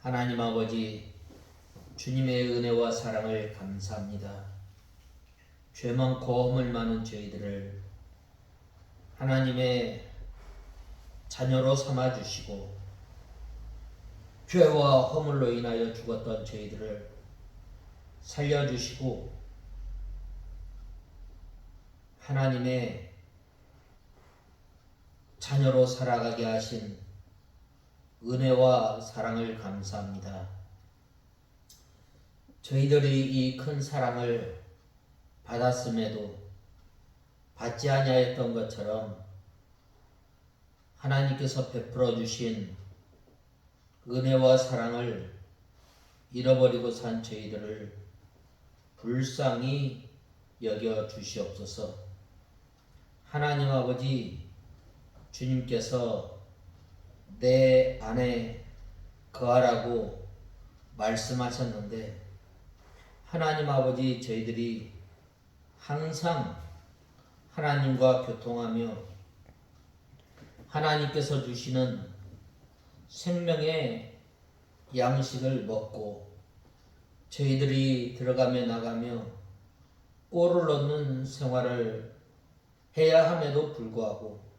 하나님 아버지, 주님의 은혜와 사랑을 감사합니다. 죄 많고 허물 많은 저희들을 하나님의 자녀로 삼아주시고, 죄와 허물로 인하여 죽었던 저희들을 살려주시고, 하나님의 자녀로 살아가게 하신 은혜와 사랑을 감사합니다. 저희들이 이 큰 사랑을 받았음에도 받지 아니하였던 것처럼 하나님께서 베풀어 주신 은혜와 사랑을 잃어버리고 산 저희들을 불쌍히 여겨 주시옵소서. 하나님 아버지, 주님께서 내 안에 거하라고 말씀하셨는데, 하나님 아버지, 저희들이 항상 하나님과 교통하며 하나님께서 주시는 생명의 양식을 먹고 저희들이 들어가며 나가며 꼴을 얻는 생활을 해야 함에도 불구하고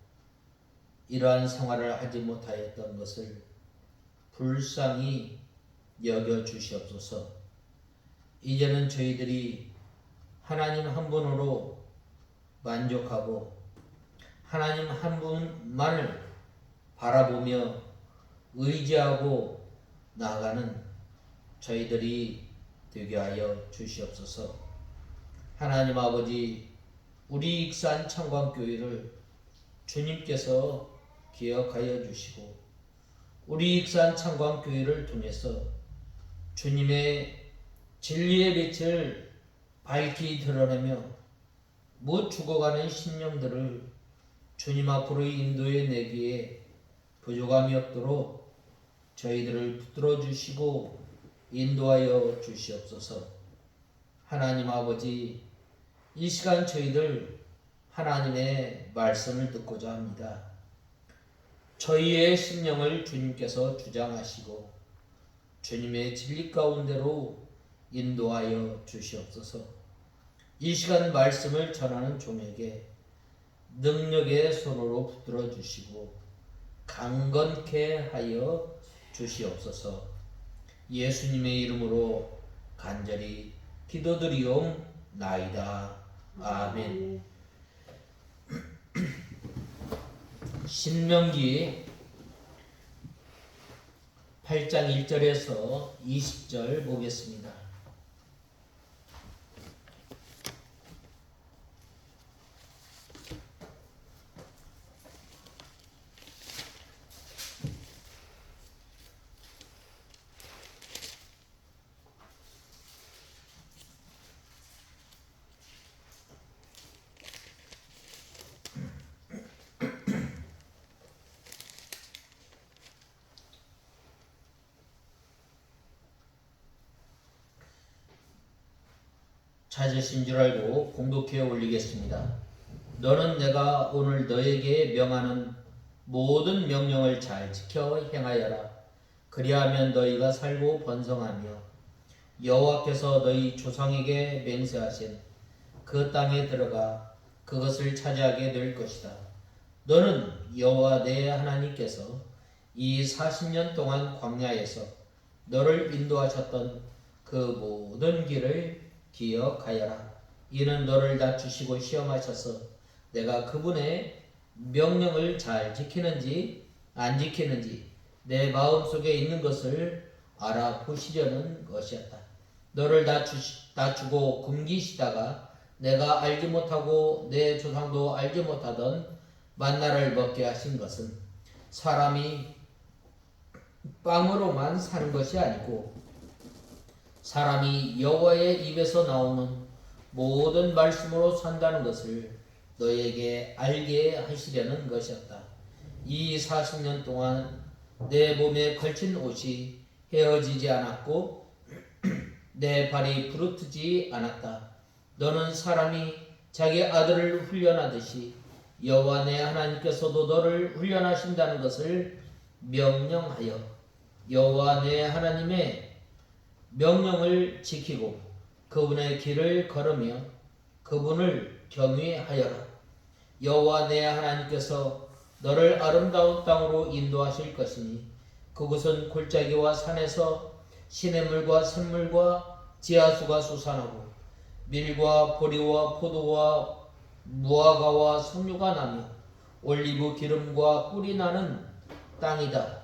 이러한 생활을 하지 못하였던 것을 불쌍히 여겨 주시옵소서. 이제는 저희들이 하나님 한 분으로 만족하고 하나님 한 분만을 바라보며 의지하고 나아가는 저희들이 되게 하여 주시옵소서. 하나님 아버지, 우리 익산 청광교회를 주님께서 기억하여 주시고, 우리 익산 청광교회를 통해서 주님의 진리의 빛을 밝히 드러내며 못 죽어가는 심령들을 주님 앞으로 인도해 내기에 부족함이 없도록 저희들을 붙들어 주시고 인도하여 주시옵소서. 하나님 아버지, 이 시간 저희들 하나님의 말씀을 듣고자 합니다. 저희의 심령을 주님께서 주장하시고 주님의 진리 가운데로 인도하여 주시옵소서. 이 시간 말씀을 전하는 종에게 능력의 손으로 붙들어 주시고 강건케 하여 주시옵소서. 예수님의 이름으로 간절히 기도드리옵나이다. 아멘. 신명기 8장 1절에서 20절 보겠습니다. 찾으신 줄 알고 공독해 올리겠습니다. 너는 내가 오늘 너에게 명하는 모든 명령을 잘 지켜 행하여라. 그리하면 너희가 살고 번성하며 여호와께서 너희 조상에게 맹세하신 그 땅에 들어가 그것을 차지하게 될 것이다. 너는 여호와 내 하나님께서 이 40년 동안 광야에서 너를 인도하셨던 그 모든 길을 기억하여라. 이는 너를 낮추시고 시험하셔서 내가 그분의 명령을 잘 지키는지 안 지키는지 내 마음속에 있는 것을 알아보시려는 것이었다. 너를 낮추고 굶기시다가 내가 알지 못하고 내 조상도 알지 못하던 만나를 먹게 하신 것은 사람이 빵으로만 사는 것이 아니고 사람이 여호와의 입에서 나오는 모든 말씀으로 산다는 것을 너에게 알게 하시려는 것이었다. 이 40년 동안 내 몸에 걸친 옷이 헤어지지 않았고 내 발이 부르트지 않았다. 너는 사람이 자기 아들을 훈련하듯이 여호와 내 하나님께서도 너를 훈련하신다는 것을 명령하여 여호와 내 하나님의 명령을 지키고 그분의 길을 걸으며 그분을 경외하여라. 여호와 내 하나님께서 너를 아름다운 땅으로 인도하실 것이니 그곳은 골짜기와 산에서 시냇물과 샘물과 지하수가 솟아나고 밀과 보리와 포도와 무화과와 석류가 나며 올리브 기름과 꿀이 나는 땅이다.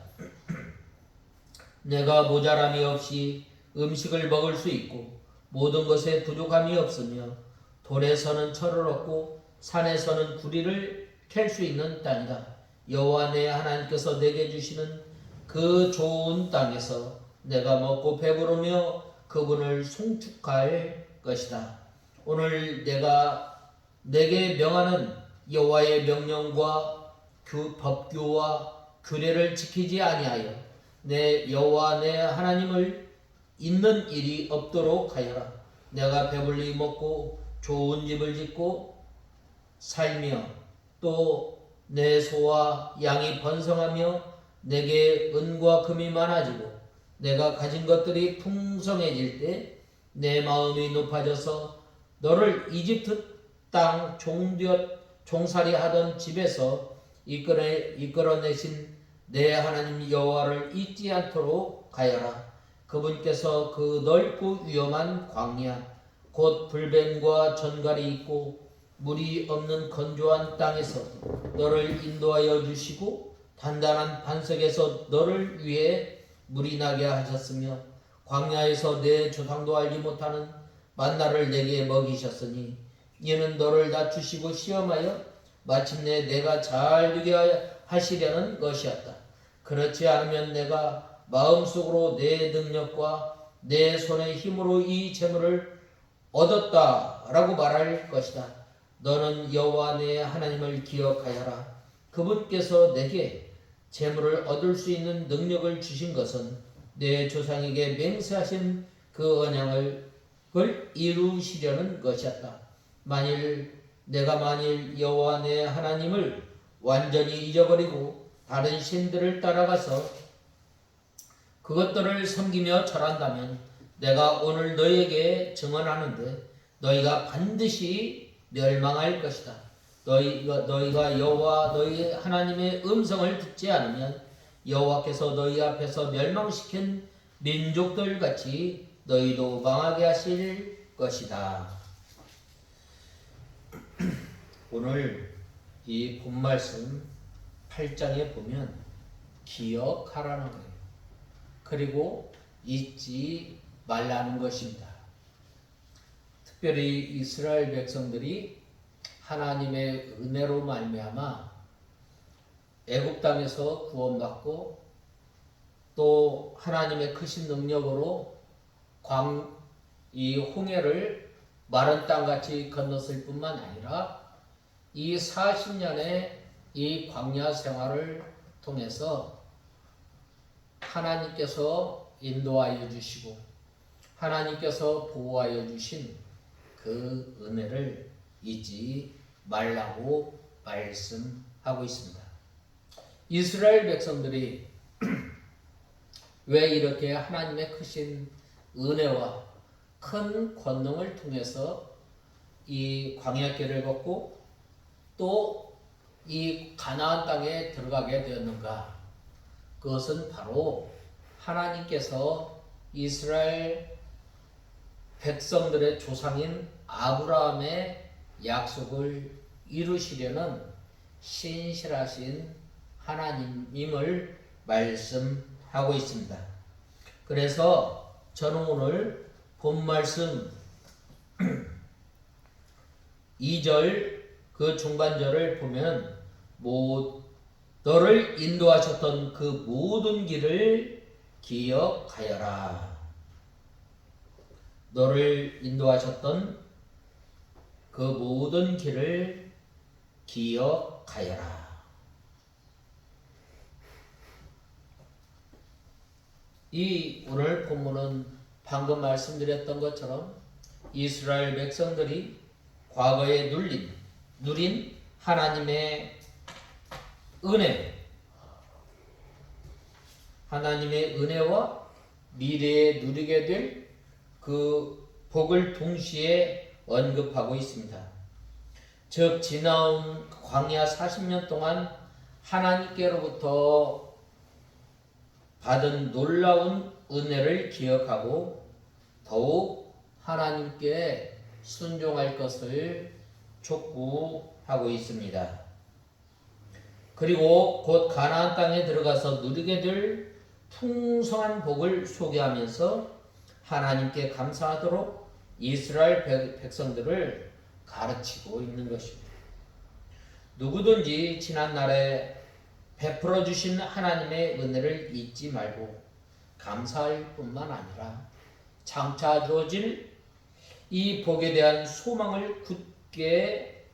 내가 모자람이 없이 음식을 먹을 수 있고 모든 것에 부족함이 없으며 돌에서는 철을 얻고 산에서는 구리를 캘 수 있는 땅이다. 여호와 내 하나님께서 내게 주시는 그 좋은 땅에서 내가 먹고 배부르며 그분을 송축할 것이다. 오늘 내가 내게 명하는 여호와의 명령과 법규와 규례를 지키지 아니하여 내 여호와 내 하나님을 잊는 일이 없도록 하여라. 내가 배불리 먹고 좋은 집을 짓고 살며 또 내 소와 양이 번성하며 내게 은과 금이 많아지고 내가 가진 것들이 풍성해질 때 내 마음이 높아져서 너를 이집트 땅 종살이 하던 집에서 이끌어내신 내 하나님 여호와를 잊지 않도록 하여라. 그분께서 그 넓고 위험한 광야 곧 불뱀과 전갈이 있고 물이 없는 건조한 땅에서 너를 인도하여 주시고 단단한 반석에서 너를 위해 물이 나게 하셨으며 광야에서 내 조상도 알지 못하는 만나를 내게 먹이셨으니 이는 너를 낮추시고 시험하여 마침내 내가 잘 되게 하시려는 것이었다. 그렇지 않으면 내가 마음속으로 내 능력과 내 손의 힘으로 이 재물을 얻었다라고 말할 것이다. 너는 여호와 내 하나님을 기억하여라. 그분께서 내게 재물을 얻을 수 있는 능력을 주신 것은 내 조상에게 맹세하신 그 언약을 이루시려는 것이었다. 내가 만일 여호와 내 하나님을 완전히 잊어버리고 다른 신들을 따라가서 그것들을 섬기며 절한다면 내가 오늘 너희에게 증언하는데 너희가 반드시 멸망할 것이다. 너희가 여호와 너희 하나님의 음성을 듣지 않으면 여호와께서 너희 앞에서 멸망시킨 민족들 같이 너희도 망하게 하실 것이다. 오늘 이 본말씀 8장에 보면 기억하라는 거예요. 그리고 잊지 말라는 것입니다. 특별히 이스라엘 백성들이 하나님의 은혜로 말미암아 애굽 땅에서 구원받고 또 하나님의 크신 능력으로 이 홍해를 마른 땅같이 건넜을 뿐만 아니라 이 40년의 이 광야 생활을 통해서 하나님께서 인도하여 주시고 하나님께서 보호하여 주신 그 은혜를 잊지 말라고 말씀하고 있습니다. 이스라엘 백성들이 왜 이렇게 하나님의 크신 은혜와 큰 권능을 통해서 이 광야길을 걷고 또 이 가나안 땅에 들어가게 되었는가? 그것은 바로 하나님께서 이스라엘 백성들의 조상인 아브라함의 약속을 이루시려는 신실하신 하나님임을 말씀하고 있습니다. 그래서 저는 오늘 본 말씀 2절 그 중반절을 보면 너를 인도하셨던 그 모든 길을 기억하여라. 너를 인도하셨던 그 모든 길을 기억하여라. 이 오늘 본문은 방금 말씀드렸던 것처럼 이스라엘 백성들이 과거에 누린 하나님의 은혜, 하나님의 은혜와 미래에 누리게 될 그 복을 동시에 언급하고 있습니다. 즉 지나온 광야 40년 동안 하나님께로부터 받은 놀라운 은혜를 기억하고 더욱 하나님께 순종할 것을 촉구하고 있습니다. 그리고 곧 가나안 땅에 들어가서 누리게 될 풍성한 복을 소개하면서 하나님께 감사하도록 이스라엘 백성들을 가르치고 있는 것입니다. 누구든지 지난날에 베풀어 주신 하나님의 은혜를 잊지 말고 감사할 뿐만 아니라 장차 주어질 이 복에 대한 소망을 굳게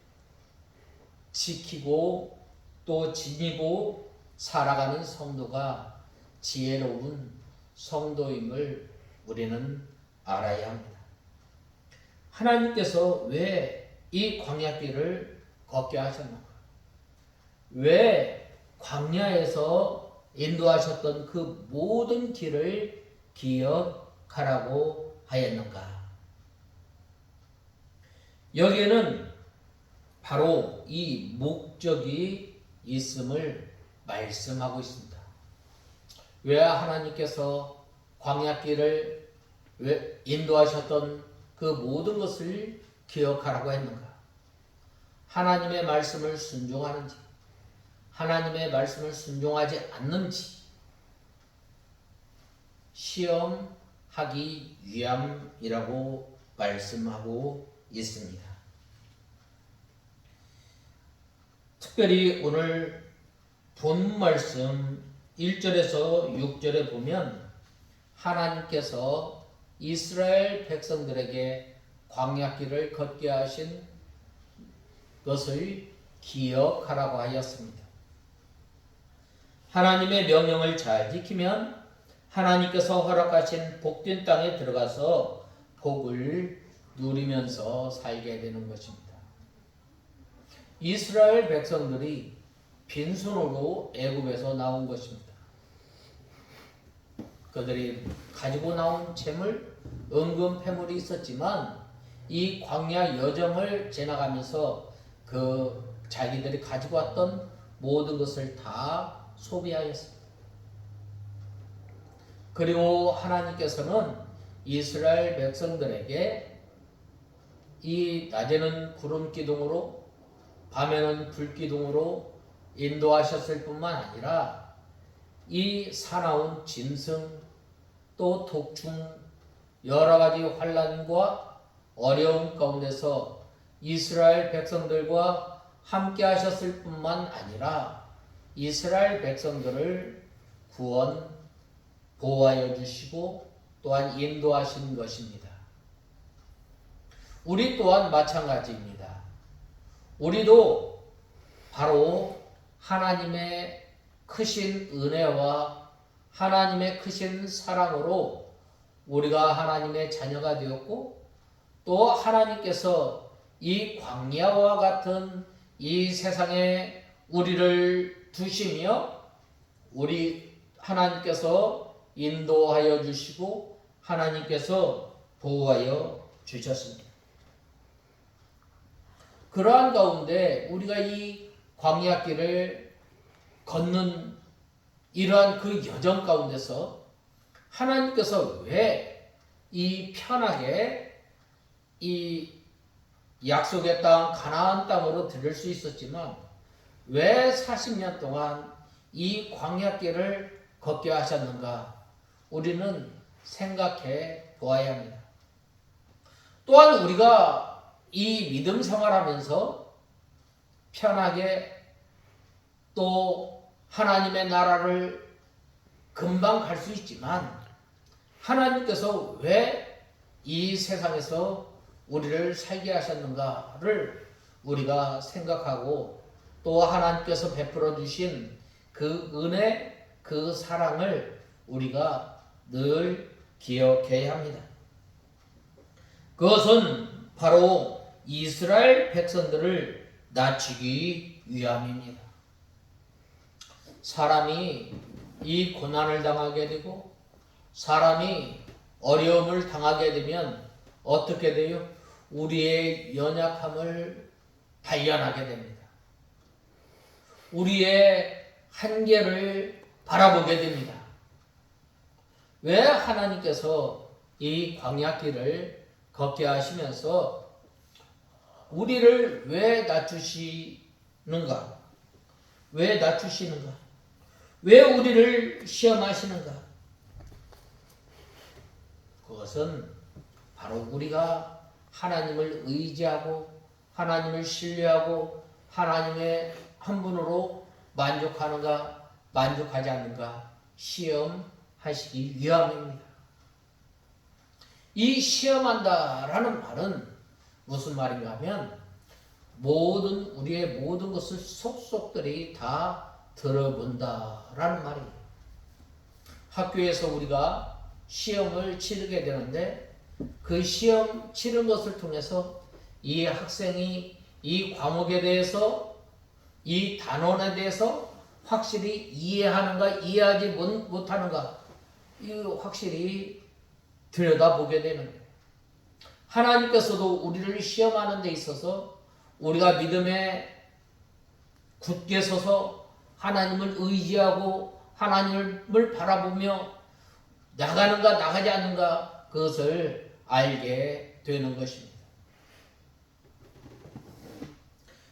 지키고 또 지니고 살아가는 성도가 지혜로운 성도임을 우리는 알아야 합니다. 하나님께서 왜 이 광야길을 걷게 하셨는가? 왜 광야에서 인도하셨던 그 모든 길을 기억하라고 하였는가? 여기에는 바로 이 목적이 있음을 말씀하고 있습니다. 왜 하나님께서 광야길을 인도하셨던 그 모든 것을 기억하라고 했는가? 하나님의 말씀을 순종하는지, 하나님의 말씀을 순종하지 않는지 시험하기 위함이라고 말씀하고 있습니다. 특별히 오늘 본 말씀 1절에서 6절에 보면 하나님께서 이스라엘 백성들에게 광야길을 걷게 하신 것을 기억하라고 하였습니다. 하나님의 명령을 잘 지키면 하나님께서 허락하신 복된 땅에 들어가서 복을 누리면서 살게 되는 것입니다. 이스라엘 백성들이 빈손으로 애굽에서 나온 것입니다. 그들이 가지고 나온 재물, 은금, 패물이 있었지만 이 광야 여정을 지나가면서 그 자기들이 가지고 왔던 모든 것을 다 소비하였습니다. 그리고 하나님께서는 이스라엘 백성들에게 이 낮에는 구름 기둥으로 밤에는 불 기둥으로 인도하셨을 뿐만 아니라 이 사나운 짐승 또 독충 여러 가지 환난과 어려움 가운데서 이스라엘 백성들과 함께 하셨을 뿐만 아니라 이스라엘 백성들을 구원, 보호하여 주시고 또한 인도하신 것입니다. 우리 또한 마찬가지입니다. 우리도 바로 하나님의 크신 은혜와 하나님의 크신 사랑으로 우리가 하나님의 자녀가 되었고 또 하나님께서 이 광야와 같은 이 세상에 우리를 두시며 우리 하나님께서 인도하여 주시고 하나님께서 보호하여 주셨습니다. 그러한 가운데 우리가 이 광야길을 걷는 이러한 그 여정 가운데서 하나님께서 왜 이 편하게 이 약속의 땅 가나안 땅으로 들을 수 있었지만 왜 40년 동안 이 광야길을 걷게 하셨는가? 우리는 생각해 보아야 합니다. 또한 우리가 이 믿음 생활하면서 편하게 또 하나님의 나라를 금방 갈 수 있지만 하나님께서 왜 이 세상에서 우리를 살게 하셨는가를 우리가 생각하고 또 하나님께서 베풀어 주신 그 은혜, 그 사랑을 우리가 늘 기억해야 합니다. 그것은 바로 이스라엘 백성들을 낮추기 위함입니다. 사람이 이 고난을 당하게 되고 사람이 어려움을 당하게 되면 어떻게 돼요? 우리의 연약함을 발견하게 됩니다. 우리의 한계를 바라보게 됩니다. 왜 하나님께서 이 광야길을 걷게 하시면서 우리를 왜 낮추시는가? 왜 낮추시는가? 왜 우리를 시험하시는가? 그것은 바로 우리가 하나님을 의지하고 하나님을 신뢰하고 하나님의 한 분으로 만족하는가 만족하지 않는가 시험하시기 위함입니다. 이 시험한다라는 말은 무슨 말인가 하면 우리의 모든 것을 속속들이 다 들어본다라는 말이에요. 학교에서 우리가 시험을 치르게 되는데 그 시험 치른 것을 통해서 이 학생이 이 과목에 대해서 이 단원에 대해서 확실히 이해하는가 이해하지 못하는가 이거 확실히 들여다보게 되는 거예요. 하나님께서도 우리를 시험하는 데 있어서 우리가 믿음에 굳게 서서 하나님을 의지하고 하나님을 바라보며 나가는가 나가지 않는가 그것을 알게 되는 것입니다.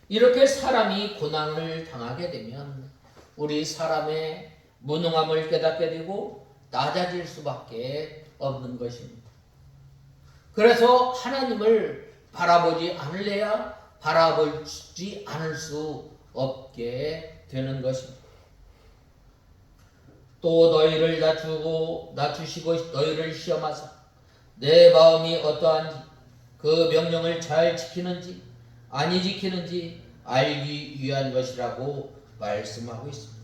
이렇게 사람이 고난을 당하게 되면 우리 사람의 무능함을 깨닫게 되고 낮아질 수밖에 없는 것입니다. 그래서 하나님을 바라보지 않을래야 바라보지 않을 수 없게 되는 것입니다. 또 너희를 낮추시고 너희를 시험하사 내 마음이 어떠한지 그 명령을 잘 지키는지 아니 지키는지 알기 위한 것이라고 말씀하고 있습니다.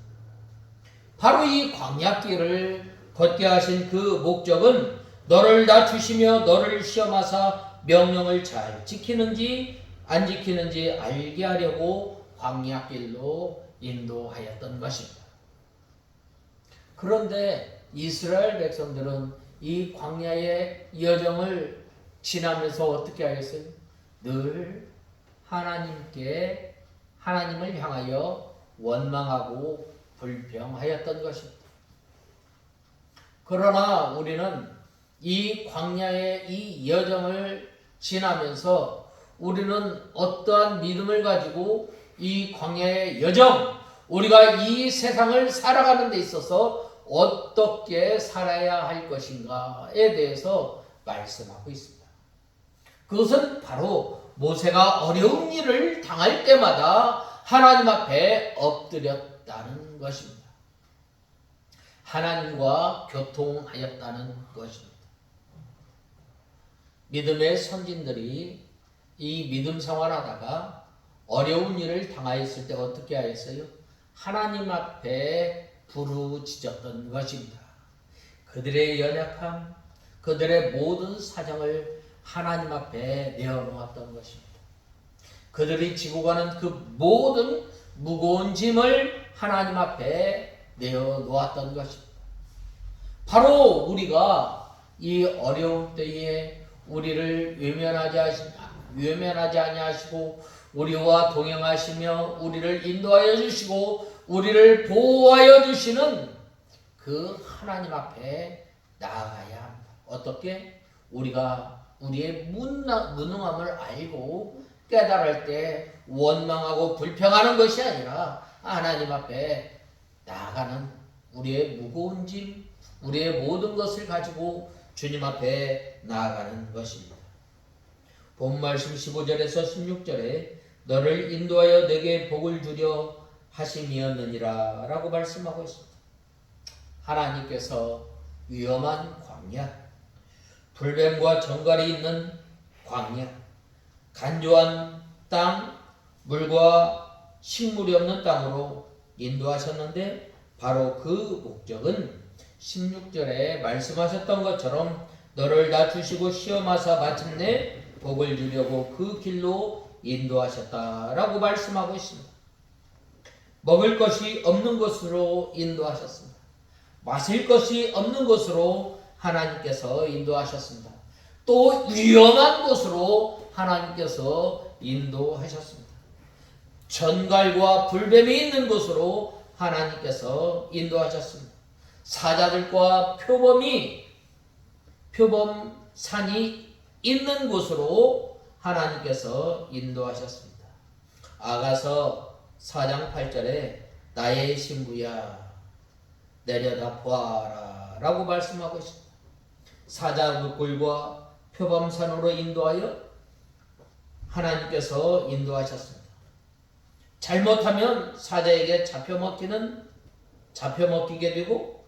바로 이 광야길을 걷게 하신 그 목적은 너를 낮추시며 너를 시험하사 명령을 잘 지키는지 안 지키는지 알게 하려고 광야길로 인도하였던 것입니다. 그런데 이스라엘 백성들은 이 광야의 여정을 지나면서 어떻게 하겠어요? 늘 하나님을 향하여 원망하고 불평하였던 것입니다. 그러나 우리는 이 광야의 이 여정을 지나면서 우리는 어떠한 믿음을 가지고 이 광야의 여정, 우리가 이 세상을 살아가는 데 있어서 어떻게 살아야 할 것인가에 대해서 말씀하고 있습니다. 그것은 바로 모세가 어려운 일을 당할 때마다 하나님 앞에 엎드렸다는 것입니다. 하나님과 교통하였다는 것입니다. 믿음의 선진들이 이 믿음 생활하다가 어려운 일을 당하였을 때 어떻게 하였어요? 하나님 앞에 부르짖었던 것입니다. 그들의 연약함, 그들의 모든 사정을 하나님 앞에 내어놓았던 것입니다. 그들이 지고 가는 그 모든 무거운 짐을 하나님 앞에 내어놓았던 것입니다. 바로 우리가 이 어려운 때에 우리를 외면하지 아니하시고 우리와 동행하시며 우리를 인도하여 주시고 우리를 보호하여 주시는 그 하나님 앞에 나아가야 합니다. 어떻게? 우리가 우리의 무능함을 알고 깨달을 때 원망하고 불평하는 것이 아니라 하나님 앞에 나아가는 우리의 무거운 짐, 우리의 모든 것을 가지고 주님 앞에 나아가는 것입니다. 본 말씀 15절에서 16절에 너를 인도하여 내게 복을 주려 하심이었느니라 라고 말씀하고 있습니다. 하나님께서 위험한 광야, 불뱀과 정갈이 있는 광야, 간조한 땅, 물과 식물이 없는 땅으로 인도하셨는데 바로 그 목적은 16절에 말씀하셨던 것처럼 너를 낮추시고 시험하사 마침내 복을 주려고 그 길로 인도하셨다라고 말씀하고 있습니다. 먹을 것이 없는 곳으로 인도하셨습니다. 마실 것이 없는 곳으로 하나님께서 인도하셨습니다. 또 위험한 곳으로 하나님께서 인도하셨습니다. 전갈과 불뱀이 있는 곳으로 하나님께서 인도하셨습니다. 사자들과 표범산이 있는 곳으로 하나님께서 인도하셨습니다. 아가서 4장 8절에 나의 신부야 내려다 보아라 라고 말씀하고 있습니다. 사자굴과 표범산으로 인도하여 하나님께서 인도하셨습니다. 잘못하면 사자에게 잡혀먹히게 되고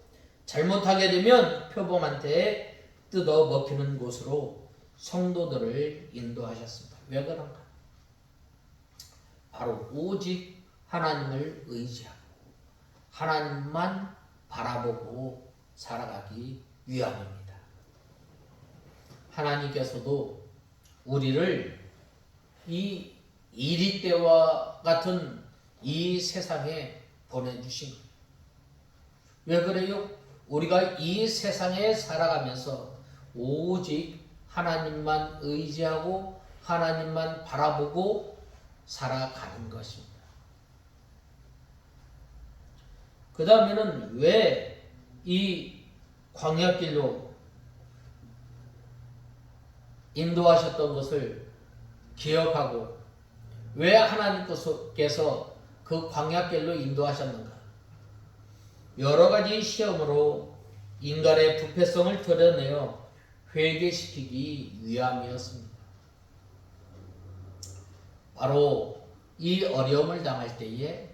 잘못하게 되면 표범한테 뜯어먹히는 곳으로 성도들을 인도하셨습니다. 왜 그런가? 바로 오직 하나님을 의지하고 하나님만 바라보고 살아가기 위함입니다. 하나님께서도 우리를 이 이리 때와 같은 이 세상에 보내주신 거예요. 왜 그래요? 우리가 이 세상에 살아가면서 오직 하나님만 의지하고 하나님만 바라보고 살아가는 것입니다. 그 다음에는 왜 이 광야길로 인도하셨던 것을 기억하고 왜 하나님께서 그 광야길로 인도하셨는가? 여러 가지 시험으로 인간의 부패성을 드러내어 회개시키기 위함이었습니다. 바로 이 어려움을 당할 때에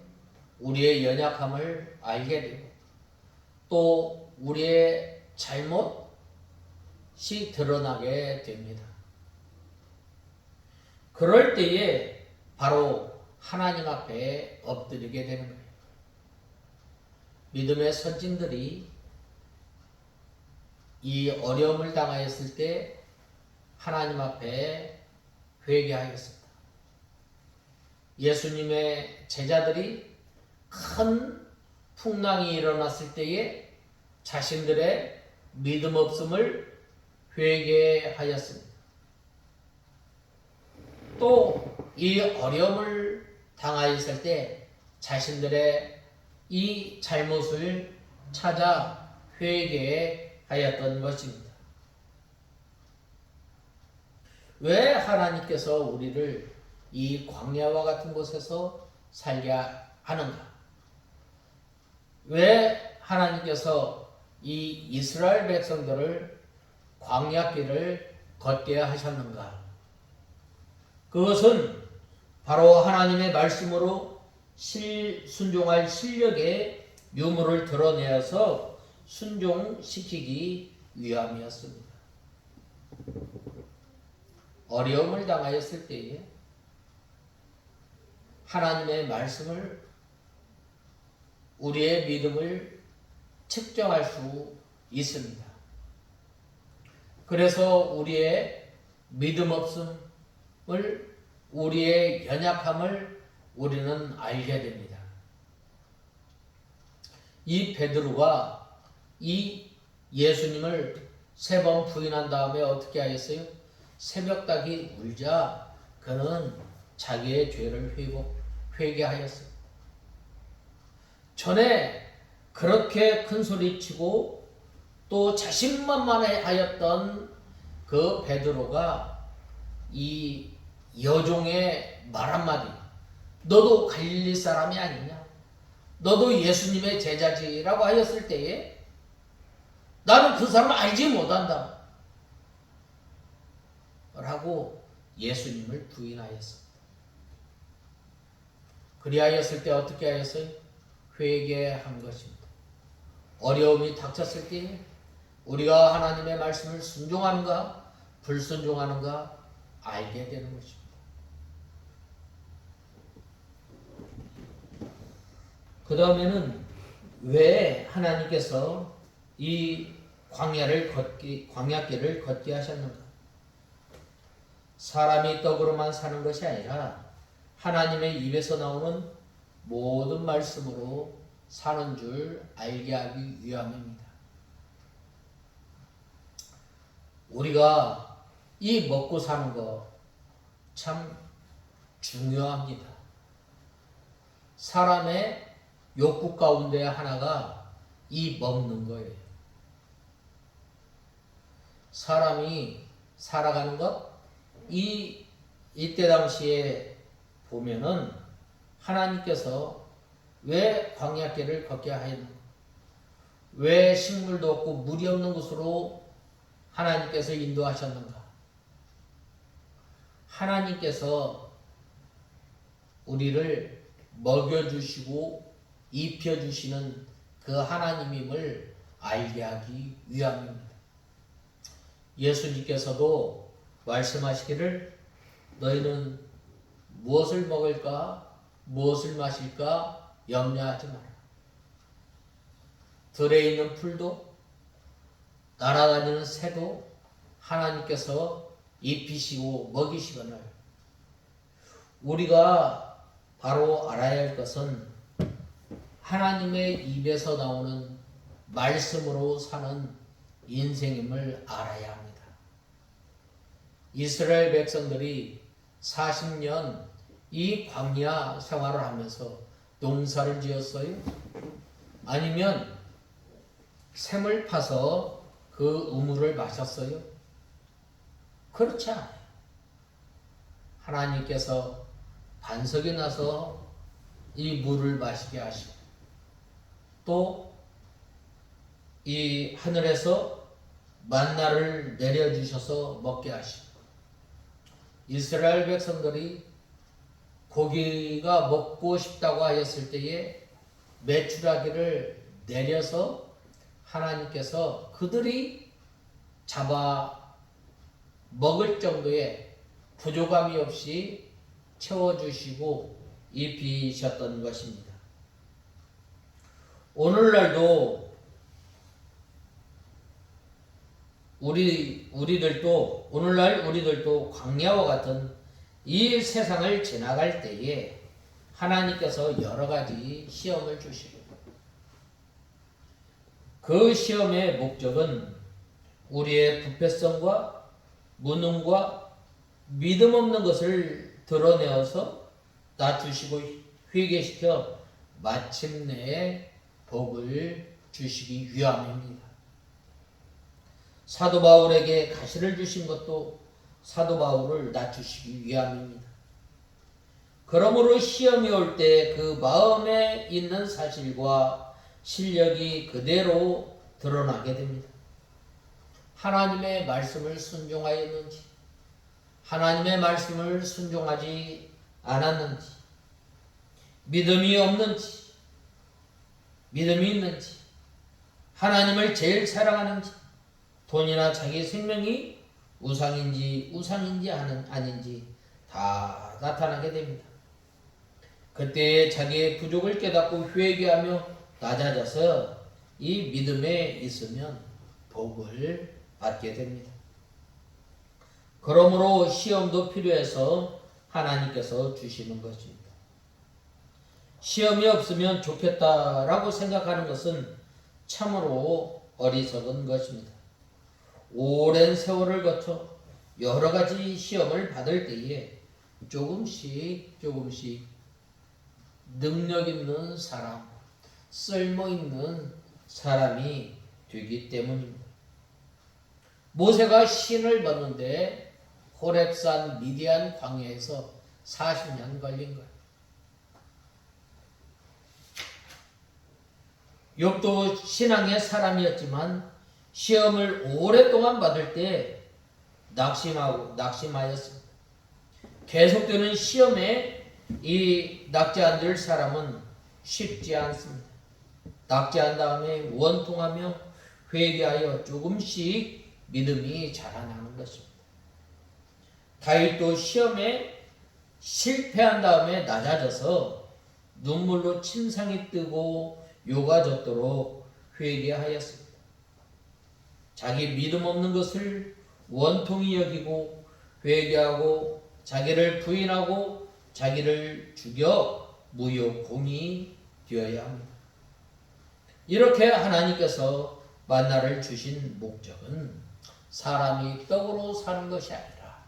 우리의 연약함을 알게 되고 또 우리의 잘못이 드러나게 됩니다. 그럴 때에 바로 하나님 앞에 엎드리게 되는 거예요. 믿음의 선진들이 이 어려움을 당하였을 때 하나님 앞에 회개하였습니다. 예수님의 제자들이 큰 풍랑이 일어났을 때에 자신들의 믿음 없음을 회개하였습니다. 또 이 어려움을 당하였을 때 자신들의 이 잘못을 찾아 회개하였던 것입니다. 왜 하나님께서 우리를 이 광야와 같은 곳에서 살게 하는가? 왜 하나님께서 이 이스라엘 백성들을 광야길을 걷게 하셨는가? 그것은 바로 하나님의 말씀으로 순종할 실력의 유무를 드러내어서 순종시키기 위함이었습니다. 어려움을 당하였을 때에 하나님의 말씀을 우리의 믿음을 측정할 수 있습니다. 그래서 우리의 믿음 없음을 우리의 연약함을 우리는 알게 됩니다. 이 베드로가 이 예수님을 3번 부인한 다음에 어떻게 하였어요? 새벽닭이 울자 그는 자기의 죄를 회개하였어요. 전에 그렇게 큰 소리치고 또 자신만만하였던 그 베드로가 이 여종의 말 한마디, 너도 갈릴리 사람이 아니냐? 너도 예수님의 제자지라고 하였을 때에 나는 그 사람을 알지 못한다 라고 예수님을 부인하였습니다. 그리하였을 때 어떻게 하였어요? 회개한 것입니다. 어려움이 닥쳤을 때 우리가 하나님의 말씀을 순종하는가 불순종하는가 알게 되는 것입니다. 그 다음에는 왜 하나님께서 이 광야길을 걷게 하셨는가? 사람이 떡으로만 사는 것이 아니라 하나님의 입에서 나오는 모든 말씀으로 사는 줄 알게 하기 위함입니다. 우리가 이 먹고 사는 거 참 중요합니다. 사람의 욕구 가운데 하나가 이 먹는 거예요. 사람이 살아가는 것, 이때 당시에 보면은 하나님께서 왜 광야길을 걷게 하였는가? 왜 식물도 없고 물이 없는 곳으로 하나님께서 인도하셨는가? 하나님께서 우리를 먹여주시고 입혀주시는 그 하나님임을 알게 하기 위함입니다. 예수님께서도 말씀하시기를 너희는 무엇을 먹을까 무엇을 마실까 염려하지 마라. 들에 있는 풀도 날아다니는 새도 하나님께서 입히시고 먹이시거늘 우리가 바로 알아야 할 것은 하나님의 입에서 나오는 말씀으로 사는 인생임을 알아야 합니다. 이스라엘 백성들이 40년 이 광야 생활을 하면서 농사를 지었어요? 아니면 샘을 파서 그 우물을 마셨어요? 그렇지 않아요. 하나님께서 반석이 나서 이 물을 마시게 하시고 또 이 하늘에서 만나를 내려주셔서 먹게 하시고 이스라엘 백성들이 고기가 먹고 싶다고 하였을 때에 메추라기를 내려서 하나님께서 그들이 잡아 먹을 정도의 부족함이 없이 채워주시고 입히셨던 것입니다. 오늘날도 우리들도 광야와 같은 이 세상을 지나갈 때에 하나님께서 여러 가지 시험을 주시고 그 시험의 목적은 우리의 부패성과 무능과 믿음 없는 것을 드러내어서 낮추시고 회개시켜 마침내 복을 주시기 위함입니다. 사도 바울에게 가시를 주신 것도 사도 바울을 낮추시기 위함입니다. 그러므로 시험이 올 때 그 마음에 있는 사실과 실력이 그대로 드러나게 됩니다. 하나님의 말씀을 순종하였는지, 하나님의 말씀을 순종하지 않았는지, 믿음이 없는지, 믿음이 있는지, 하나님을 제일 사랑하는지, 돈이나 자기 생명이 우상인지 아닌지 다 나타나게 됩니다. 그때 자기의 부족을 깨닫고 회개하며 낮아져서 이 믿음에 있으면 복을 받게 됩니다. 그러므로 시험도 필요해서 하나님께서 주시는 것입니다. 시험이 없으면 좋겠다라고 생각하는 것은 참으로 어리석은 것입니다. 오랜 세월을 거쳐 여러 가지 시험을 받을 때에 조금씩 능력 있는 사람, 쓸모 있는 사람이 되기 때문입니다. 모세가 신을 벗는데 호렙산 미디안 광야에서 40년 걸린 거예요. 욥도 신앙의 사람이었지만 시험을 오랫동안 받을 때 낙심하였습니다. 계속되는 시험에 이 낙제한 사람은 쉽지 않습니다. 낙제한 다음에 원통하며 회개하여 조금씩 믿음이 자라나는 것입니다. 다윗도 시험에 실패한 다음에 낮아져서 눈물로 침상이 뜨고 요가 젖도록 회개하였습니다. 자기 믿음 없는 것을 원통히 여기고 회개하고 자기를 부인하고 자기를 죽여 무효공이 되어야 합니다. 이렇게 하나님께서 만나를 주신 목적은 사람이 떡으로 사는 것이 아니라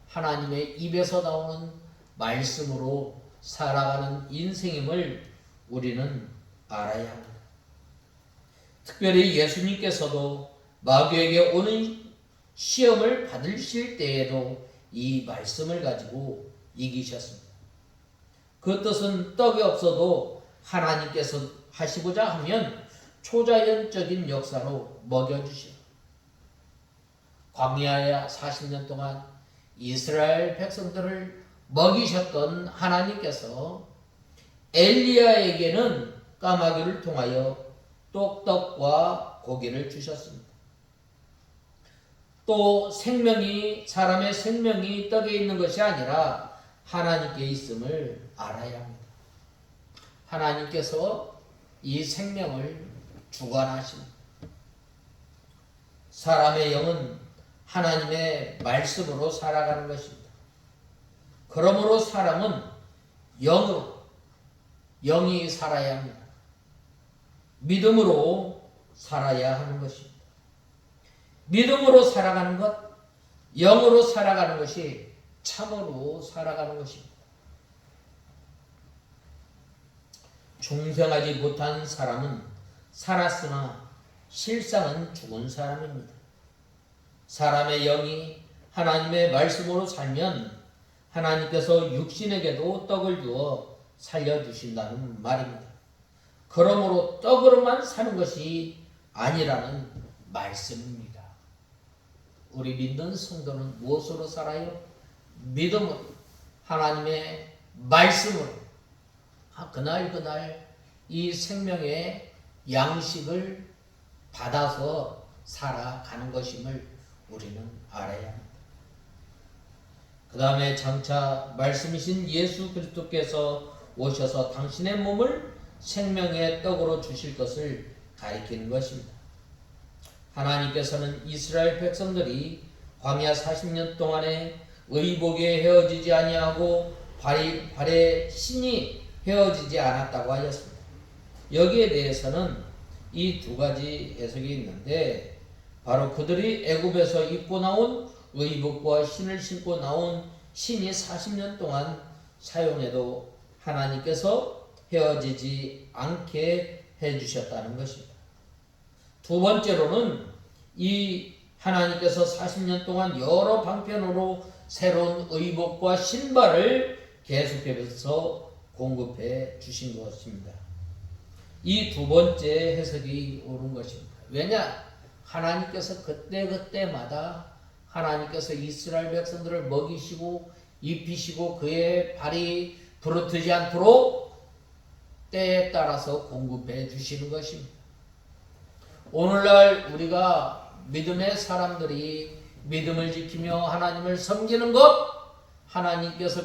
하나님의 입에서 나오는 말씀으로 살아가는 인생임을 우리는 알아야 합니다. 특별히 예수님께서도 마귀에게 오는 시험을 받으실 때에도 이 말씀을 가지고 이기셨습니다. 그 뜻은 떡이 없어도 하나님께서 하시고자 하면 초자연적인 역사로 먹여주시오. 광야에 40년 동안 이스라엘 백성들을 먹이셨던 하나님께서 엘리야에게는 까마귀를 통하여 떡과 고기를 주셨습니다. 또 사람의 생명이 떡에 있는 것이 아니라 하나님께 있음을 알아야 합니다. 하나님께서 이 생명을 주관하십니다. 사람의 영은 하나님의 말씀으로 살아가는 것입니다. 그러므로 사람은 영이 살아야 합니다. 믿음으로 살아야 하는 것입니다. 믿음으로 살아가는 것, 영으로 살아가는 것이 참으로 살아가는 것입니다. 중생하지 못한 사람은 살았으나 실상은 죽은 사람입니다. 사람의 영이 하나님의 말씀으로 살면 하나님께서 육신에게도 떡을 주어 살려주신다는 말입니다. 그러므로 떡으로만 사는 것이 아니라는 말씀입니다. 우리 믿는 성도는 무엇으로 살아요? 믿음으로, 하나님의 말씀으로 그날 이 생명의 양식을 받아서 살아가는 것임을 우리는 알아야 합니다. 그 다음에 장차 말씀이신 예수 그리스도께서 오셔서 당신의 몸을 생명의 떡으로 주실 것을 가리키는 것입니다. 하나님께서는 이스라엘 백성들이 광야 40년 동안에 의복에 헤어지지 아니하고 발에 신이 헤어지지 않았다고 하였습니다. 여기에 대해서는 이 두 가지 해석이 있는데, 바로 그들이 애굽에서 입고 나온 의복과 신을 신고 나온 신이 40년 동안 사용해도 하나님께서 헤어지지 않게 해주셨다는 것입니다. 두 번째로는 이 하나님께서 40년 동안 여러 방편으로 새로운 의복과 신발을 계속해서 공급해 주신 것입니다. 이 두 번째 해석이 옳은 것입니다. 왜냐? 하나님께서 그때마다 하나님께서 이스라엘 백성들을 먹이시고 입히시고 그의 발이 부르트지 않도록 때에 따라서 공급해 주시는 것입니다. 오늘날 우리가 믿음의 사람들이 믿음을 지키며 하나님을 섬기는 것, 하나님께서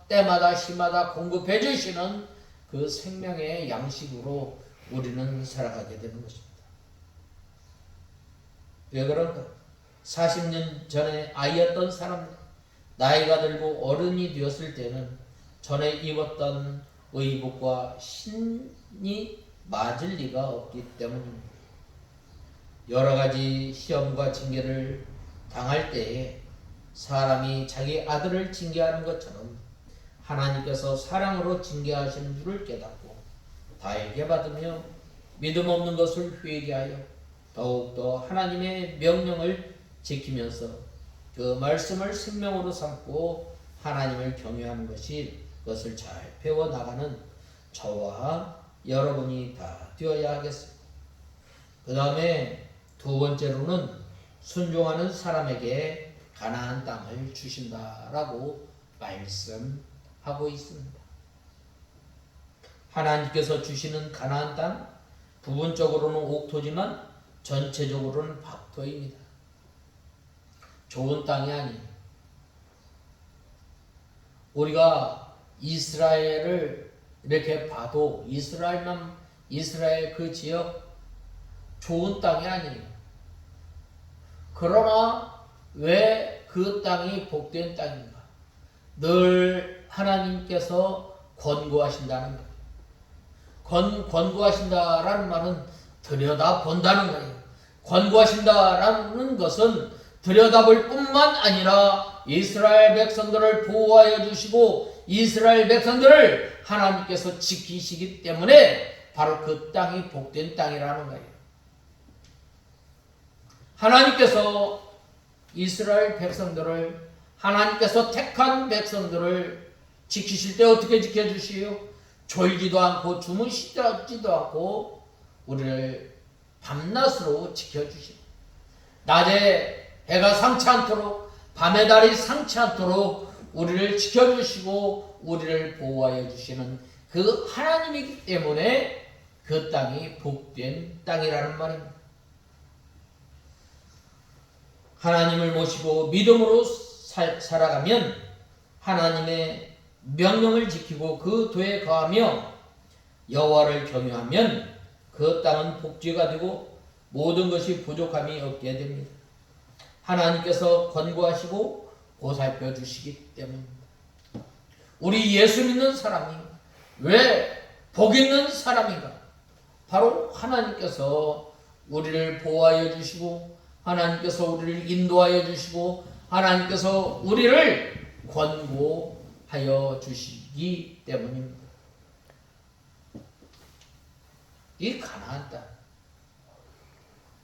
때마다 시마다 공급해 주시는 그 생명의 양식으로 우리는 살아가게 되는 것입니다. 왜 그런가? 40년 전에 아이였던 사람들, 나이가 들고 어른이 되었을 때는 전에 입었던 의복과 신이 맞을 리가 없기 때문입니다. 여러 가지 시험과 징계를 당할 때에 사람이 자기 아들을 징계하는 것처럼 하나님께서 사랑으로 징계하시는 줄을 깨닫고 다에게 받으며 믿음 없는 것을 회개하여 더욱더 하나님의 명령을 지키면서 그 말씀을 생명으로 삼고 하나님을 경외하는 것이 그것을 잘 배워나가는 저와 여러분이 다 되어야 하겠습니다. 그 다음에 두 번째로는 순종하는 사람에게 가나안 땅을 주신다라고 말씀하고 있습니다. 하나님께서 주시는 가나안 땅, 부분적으로는 옥토지만 전체적으로는 박토입니다. 좋은 땅이 아니에요. 우리가 이스라엘을 이렇게 봐도 이스라엘 그 지역 좋은 땅이 아니에요. 그러나 왜 그 땅이 복된 땅인가? 늘 하나님께서 권고하신다는 것. 권고하신다라는 말은 들여다본다는 거예요. 권고하신다라는 것은 들여다볼 뿐만 아니라 이스라엘 백성들을 보호하여 주시고 이스라엘 백성들을 하나님께서 지키시기 때문에 바로 그 땅이 복된 땅이라는 거예요. 하나님께서 이스라엘 백성들을, 하나님께서 택한 백성들을 지키실 때 어떻게 지켜주시요? 졸지도 않고 주무시지도 않고 우리를 밤낮으로 지켜주시고, 낮에 해가 상치 않도록 밤에 달이 상치 않도록 우리를 지켜주시고 우리를 보호하여 주시는 그 하나님이기 때문에 그 땅이 복된 땅이라는 말입니다. 하나님을 모시고 믿음으로 살아가면 하나님의 명령을 지키고 그 도에 거하며 여호와를 경외하면 그 땅은 복지가 되고 모든 것이 부족함이 없게 됩니다. 하나님께서 권고하시고 보살펴 주시기 때문입니다. 우리 예수 믿는 사람이 왜 복 있는 사람인가? 바로 하나님께서 우리를 보호하여 주시고 하나님께서 우리를 인도하여 주시고 하나님께서 우리를 권고하여 주시기 때문입니다. 이 가나안 땅,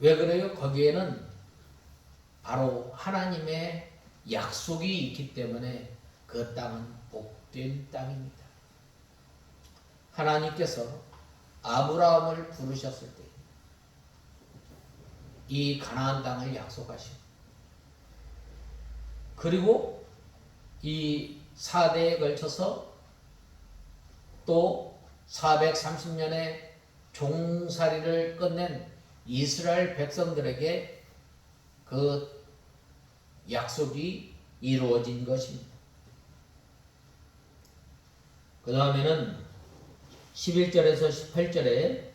왜 그래요? 거기에는 바로 하나님의 약속이 있기 때문에 그 땅은 복된 땅입니다. 하나님께서 아브라함을 부르셨을 때 이 가나안 땅을 약속하시고, 그리고 이 4대에 걸쳐서 또 430년의 종살이를 끝낸 이스라엘 백성들에게 그 약속이 이루어진 것입니다. 그 다음에는 11절에서 18절에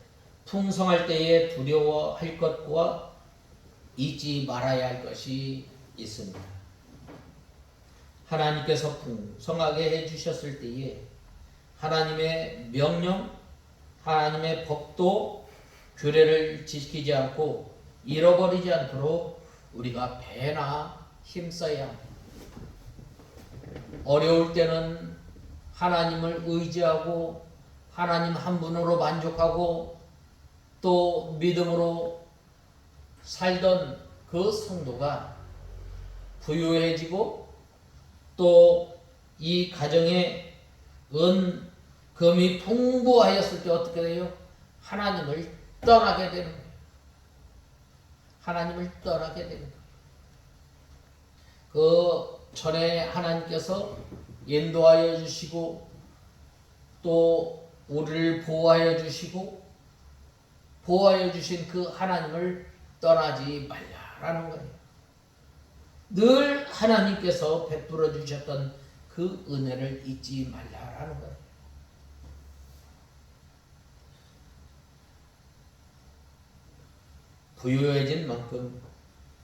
풍성할 때에 두려워할 것과 잊지 말아야 할 것이 있습니다. 하나님께서 풍성하게 해주셨을 때에 하나님의 명령, 하나님의 법도 규례를 지키지 않고 잃어버리지 않도록 우리가 배나 힘써야 합니다. 어려울 때는 하나님을 의지하고 하나님 한 분으로 만족하고 또 믿음으로 살던 그 성도가 부유해지고 또 이 가정에 금이 풍부하였을 때 어떻게 돼요? 하나님을 떠나게 되는 거예요. 하나님을 떠나게 되는 거예요. 그 전에 하나님께서 인도하여 주시고 또 우리를 보호하여 주시고 보호하여 주신 그 하나님을 떠나지 말라라는 거예요. 늘 하나님께서 베풀어 주셨던 그 은혜를 잊지 말라라는 거예요. 부유해진 만큼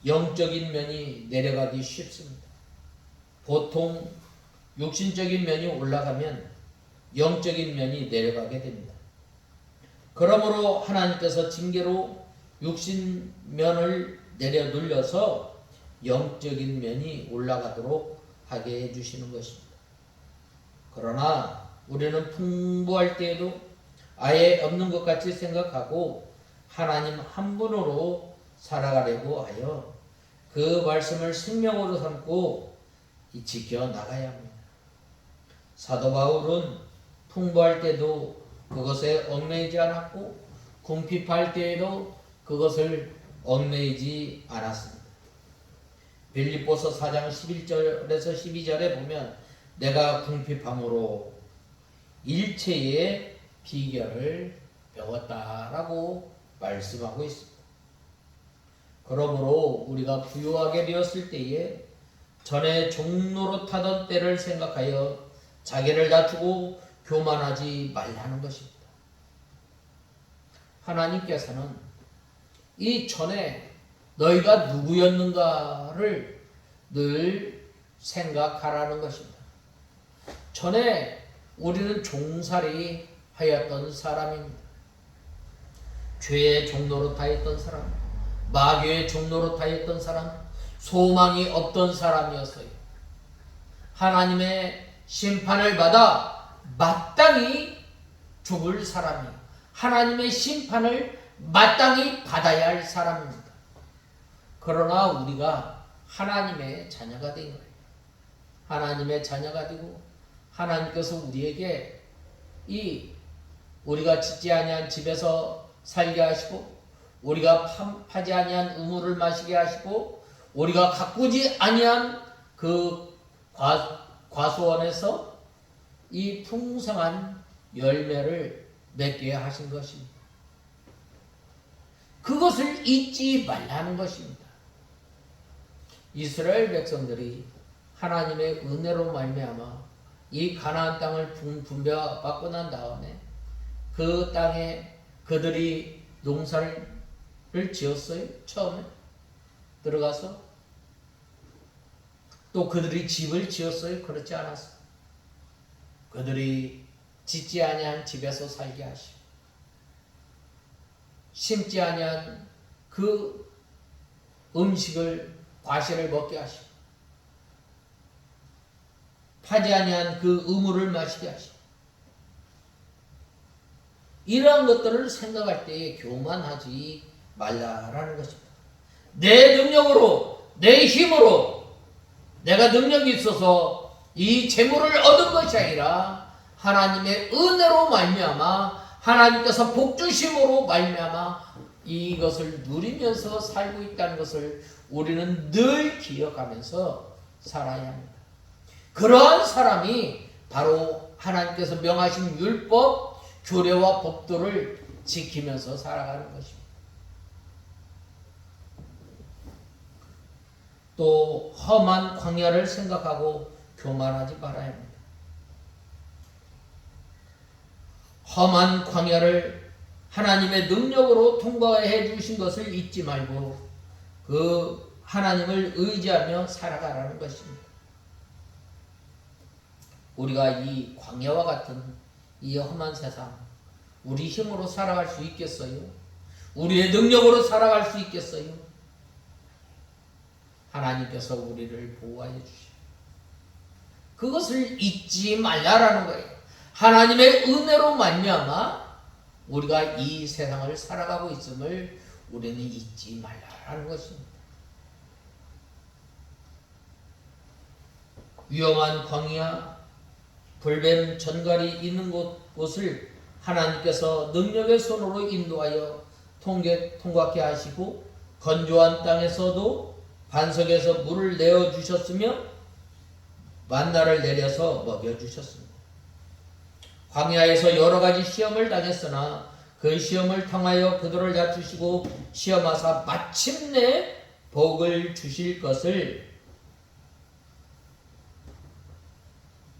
영적인 면이 내려가기 쉽습니다. 보통 육신적인 면이 올라가면 영적인 면이 내려가게 됩니다. 그러므로 하나님께서 징계로 육신 면을 내려돌려서 영적인 면이 올라가도록 하게 해주시는 것입니다. 그러나 우리는 풍부할 때에도 아예 없는 것 같이 생각하고 하나님 한 분으로 살아가려고 하여 그 말씀을 생명으로 삼고 지켜나가야 합니다. 사도 바울은 풍부할 때도 그것에 얽매이지 않았고 궁핍할 때에도 그것을 얽매이지 않았습니다. 빌립보서 4장 11절에서 12절에 보면 내가 궁핍함으로 일체의 비결을 배웠다라고 말씀하고 있습니다. 그러므로 우리가 부유하게 되었을 때에 전에 종노릇하던 때를 생각하여 자기를 낮추고 교만하지 말라는 것입니다. 하나님께서는 이 전에 너희가 누구였는가를 늘 생각하라는 것입니다. 전에 우리는 종살이 하였던 사람입니다. 죄의 종로로 타였던 사람, 마귀의 종로로 타였던 사람, 소망이 없던 사람이었어요. 하나님의 심판을 받아 마땅히 죽을 사람이에요. 하나님의 심판을 마땅히 받아야 할 사람입니다. 그러나 우리가 하나님의 자녀가 된 거예요. 하나님의 자녀가 되고 하나님께서 우리에게 우리가 짓지 아니한 집에서 살게 하시고, 우리가 파지 아니한 우물을 마시게 하시고, 우리가 가꾸지 아니한 그 과수원에서 이 풍성한 열매를 맺게 하신 것입니다. 그것을 잊지 말라는 것입니다. 이스라엘 백성들이 하나님의 은혜로 말미암아 이 가나안 땅을 분배받고 난 다음에 그 땅에 그들이 농사를 지었어요. 처음에 들어가서 또 그들이 집을 지었어요. 그렇지 않았어요. 그들이 짓지 아니한 집에서 살게 하시고, 심지 아니한 그 음식을 과실을 먹게 하시고, 파지 아니한 그 우물을 마시게 하시고, 이러한 것들을 생각할 때에 교만하지 말라라는 것입니다. 내 능력으로, 내 힘으로 내가 능력이 있어서 이 재물을 얻은 것이 아니라 하나님의 은혜로 말미암아, 하나님께서 복주심으로 말미암아 이것을 누리면서 살고 있다는 것을 우리는 늘 기억하면서 살아야 합니다. 그러한 사람이 바로 하나님께서 명하신 율법, 규례와 법도를 지키면서 살아가는 것입니다. 또 험한 광야를 생각하고 교만하지 말아야 합니다. 험한 광야를 하나님의 능력으로 통과해 주신 것을 잊지 말고 그 하나님을 의지하며 살아가라는 것입니다. 우리가 이 광야와 같은 이 험한 세상, 우리 힘으로 살아갈 수 있겠어요? 우리의 능력으로 살아갈 수 있겠어요? 하나님께서 우리를 보호하여 주시오. 그것을 잊지 말라라는 거예요. 하나님의 은혜로 말미암아 우리가 이 세상을 살아가고 있음을 우리는 잊지 말라라는 것입니다. 위험한 광야, 불뱀 전갈이 있는 곳을 하나님께서 능력의 손으로 인도하여 통과케 하시고, 건조한 땅에서도 반석에서 물을 내어주셨으며 만나를 내려서 먹여주셨습니다. 광야에서 여러 가지 시험을 당했으나 그 시험을 통하여 그들을 낮추시고 시험하사 마침내 복을 주실 것을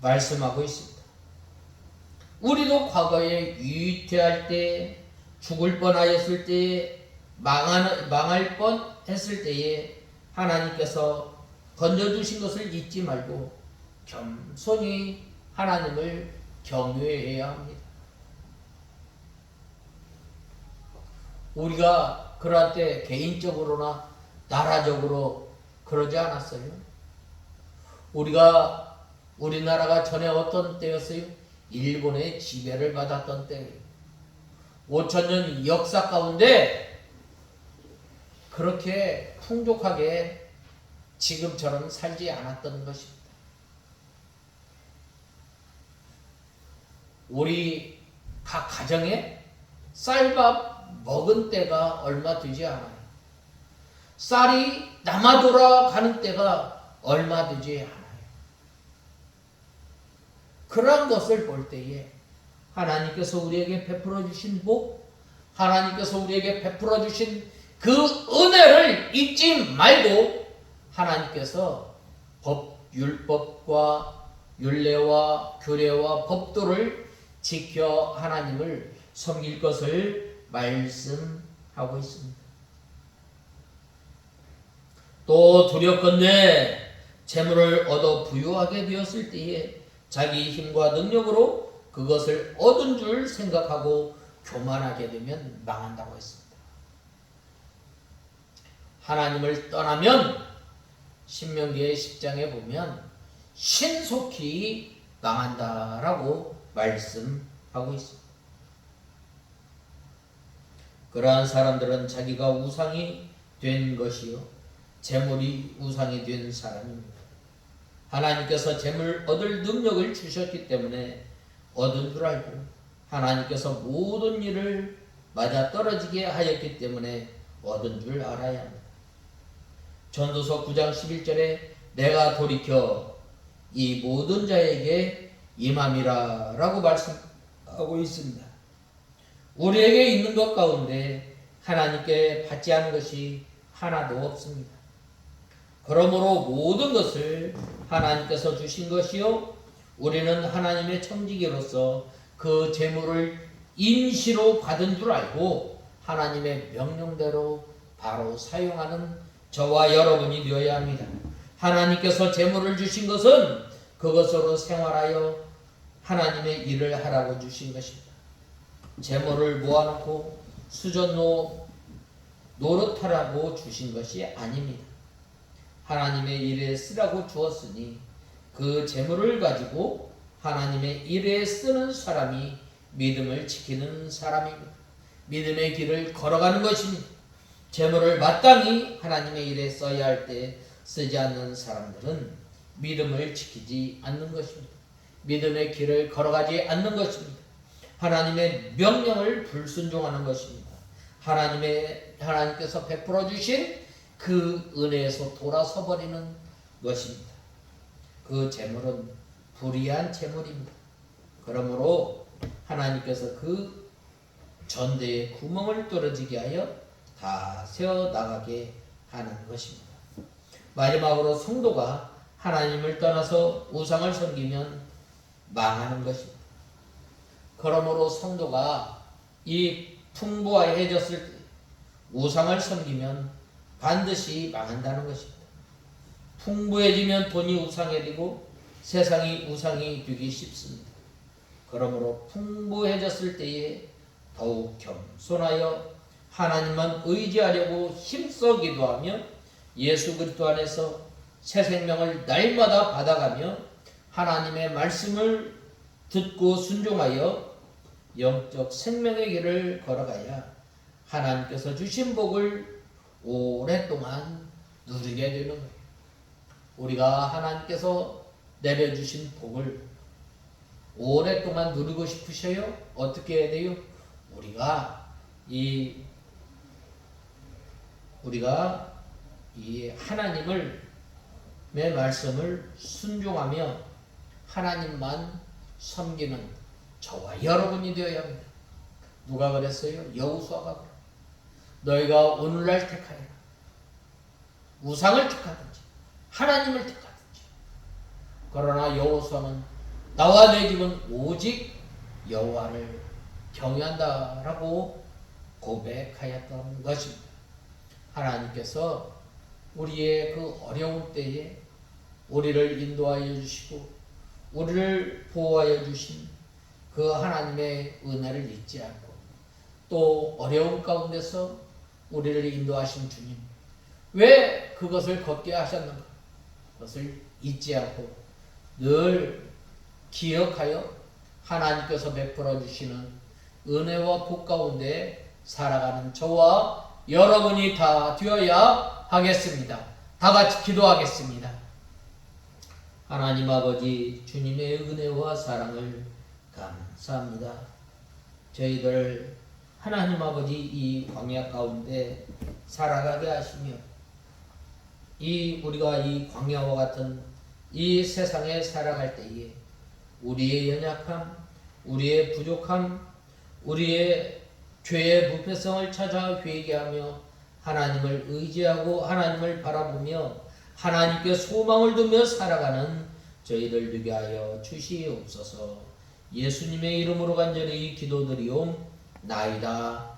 말씀하고 있습니다. 우리도 과거에 위태할 때, 죽을 뻔하였을 때, 망할 뻔했을 때에 하나님께서 건져주신 것을 잊지 말고 겸손히 하나님을 경외해야 합니다. 우리가 그럴 때 개인적으로나 나라적으로 그러지 않았어요? 우리나라가 전에 어떤 때였어요? 일본의 지배를 받았던 때예요. 5,000년 역사 가운데 그렇게 풍족하게 지금처럼 살지 않았던 것입니다. 우리 각 가정에 쌀밥 먹은 때가 얼마 되지 않아요. 쌀이 남아 돌아가는 때가 얼마 되지 않아요. 그러한 것을 볼 때에 하나님께서 우리에게 베풀어 주신 복, 하나님께서 우리에게 베풀어 주신 그 은혜를 잊지 말고 하나님께서 율법과 율례와 규례와 법도를 지켜 하나님을 섬길 것을 말씀하고 있습니다. 또 두렵건대 재물을 얻어 부유하게 되었을 때에 자기 힘과 능력으로 그것을 얻은 줄 생각하고 교만하게 되면 망한다고 했습니다. 하나님을 떠나면 신명기의 10장에 보면 신속히 망한다라고 말씀하고 있습니다. 그러한 사람들은 자기가 우상이 된 것이요 재물이 우상이 된 사람입니다. 하나님께서 재물 얻을 능력을 주셨기 때문에 얻은 줄 알고 하나님께서 모든 일을 맞아떨어지게 하였기 때문에 얻은 줄 알아야 합니다. 전도서 9장 11절에 내가 돌이켜 이 모든 자에게 임함이라 라고 말씀하고 있습니다. 우리에게 있는 것 가운데 하나님께 받지 않은 것이 하나도 없습니다. 그러므로 모든 것을 하나님께서 주신 것이요 우리는 하나님의 청지기로서 그 재물을 임시로 받은 줄 알고 하나님의 명령대로 바로 사용하는 저와 여러분이 되어야 합니다. 하나님께서 재물을 주신 것은 그것으로 생활하여 하나님의 일을 하라고 주신 것입니다. 재물을 모아놓고 수전노 노릇하라고 주신 것이 아닙니다. 하나님의 일에 쓰라고 주었으니 그 재물을 가지고 하나님의 일에 쓰는 사람이 믿음을 지키는 사람입니다. 믿음의 길을 걸어가는 것입니다. 재물을 마땅히 하나님의 일에 써야 할 때 쓰지 않는 사람들은 믿음을 지키지 않는 것입니다. 믿음의 길을 걸어가지 않는 것입니다. 하나님의 명령을 불순종하는 것입니다. 하나님께서 베풀어 주신 그 은혜에서 돌아서 버리는 것입니다. 그 재물은 불의한 재물입니다. 그러므로 하나님께서 그 전대에 구멍을 뚫어지게 하여 다 세워나가게 하는 것입니다. 마지막으로 성도가 하나님을 떠나서 우상을 섬기면 망하는 것입니다. 그러므로 성도가 이 풍부해졌을 때 우상을 섬기면 반드시 망한다는 것입니다. 풍부해지면 돈이 우상이 되고 세상이 우상이 되기 쉽습니다. 그러므로 풍부해졌을 때에 더욱 겸손하여 하나님만 의지하려고 힘써 기도하며 예수 그리스도 안에서 새 생명을 날마다 받아가며 하나님의 말씀을 듣고 순종하여 영적 생명의 길을 걸어가야 하나님께서 주신 복을 오랫동안 누리게 되는 거예요. 우리가 하나님께서 내려주신 복을 오랫동안 누리고 싶으셔요? 어떻게 해야 돼요? 우리가 이 하나님의 말씀을 순종하며 하나님만 섬기는 저와 여러분이 되어야 합니다. 누가 그랬어요? 여호수아가 그래. 너희가 오늘날 택하여라. 우상을 택하든지 하나님을 택하든지. 그러나 여호수아는 나와 내 집은 오직 여호와를 경외한다라고 고백하였던 것입니다. 하나님께서 우리의 그 어려운 때에 우리를 인도하여 주시고 우리를 보호하여 주신 그 하나님의 은혜를 잊지 않고 또 어려운 가운데서 우리를 인도하신 주님 왜 그것을 걷게 하셨는가? 그것을 잊지 않고 늘 기억하여 하나님께서 베풀어 주시는 은혜와 복 가운데 살아가는 저와 여러분이 다 되어야 하겠습니다. 다 같이 기도하겠습니다. 하나님 아버지 주님의 은혜와 사랑을 감사합니다. 저희들 하나님 아버지 이 광야 가운데 살아가게 하시며 우리가 이 광야와 같은 이 세상에 살아갈 때에 우리의 연약함, 우리의 부족함, 우리의 죄의 부패성을 찾아 회개하며 하나님을 의지하고 하나님을 바라보며 하나님께 소망을 두며 살아가는 저희들 되게 하여 주시옵소서. 예수님의 이름으로 간절히 기도드리옵나이다.